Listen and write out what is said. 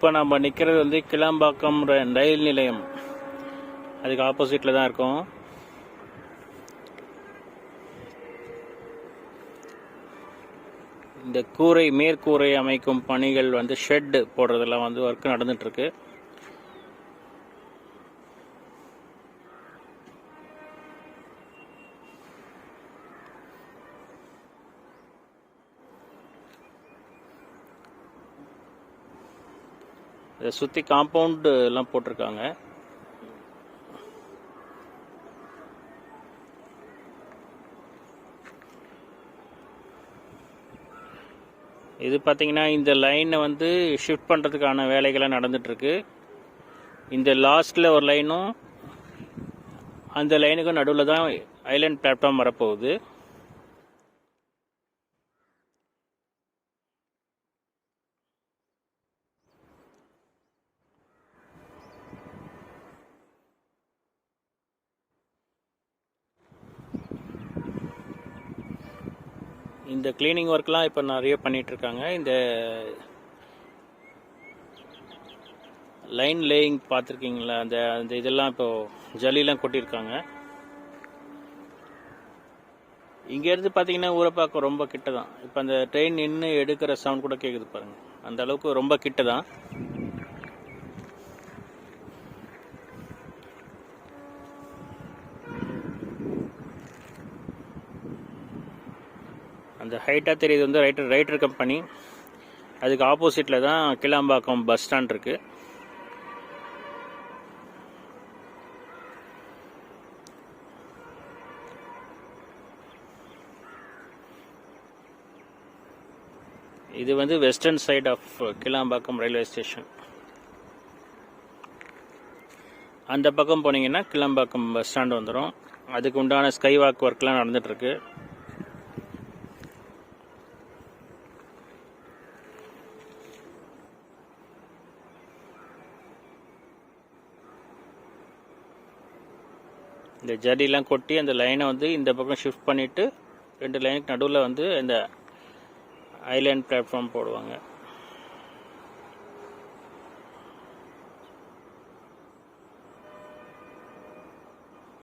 இப்போ நம்ம நிற்கிறது வந்து கிளாம்பாக்கம் ரயில் நிலையம், அதுக்கு ஆப்போசிட்டில் தான் இருக்கோம். இந்த மேற்கூரை அமைக்கும் பணிகள் வந்து ஷெட் போடுறதெல்லாம் வந்து ஒர்க் நடந்துட்டுருக்கு. இதை சுற்றி காம்பவுண்டு எல்லாம் போட்டிருக்காங்க. இது பார்த்தீங்கன்னா இந்த லைனை வந்து ஷிஃப்ட் பண்ணுறதுக்கான வேலைகள்லாம் நடந்துட்டுருக்கு. இந்த லாஸ்ட்டில் ஒரு லைனும் அந்த லைனுக்கும் நடுவில் தான் ஐலேண்ட் பிளாட்ஃபார்ம் வரப்போகுது. இந்த கிளீனிங் ஒர்க்லாம் இப்போ நிறைய பண்ணிகிட்ருக்காங்க. இந்த லைன் லேயிங் பார்த்துருக்கீங்களா, அந்த அந்த இதெல்லாம் இப்போது ஜல்லிலாம் கொட்டியிருக்காங்க. இங்கேருந்து பார்த்தீங்கன்னா ஊரை பார்க்க ரொம்ப கிட்ட தான். இப்போ அந்த ட்ரெயின் நின்று எடுக்கிற சவுண்ட் கூட கேட்குது பாருங்கள், அந்த அளவுக்கு ரொம்ப கிட்ட தான். அந்த ஹைட்டாக தெரியுது வந்து ரைட்டர் கம்பெனி. அதுக்கு ஆப்போசிட்டில் தான் கிளாம்பாக்கம் பஸ் ஸ்டாண்ட் இருக்குது. இது வந்து western side of Kilambakkam railway station. அந்த பக்கம் போனீங்கன்னா கிளாம்பாக்கம் பஸ் ஸ்டாண்ட் வந்துடும். அதுக்கு உண்டான ஸ்கை வாக் ஒர்க்லாம் நடந்துகிட்ருக்கு. இந்த ஜடிலாம் கொட்டி அந்த லைனை வந்து இந்த பக்கம் ஷிஃப்ட் பண்ணிவிட்டு 2 லைனுக்கு நடுவில் வந்து இந்த ஐலேண்ட் பிளாட்ஃபார்ம் போடுவாங்க.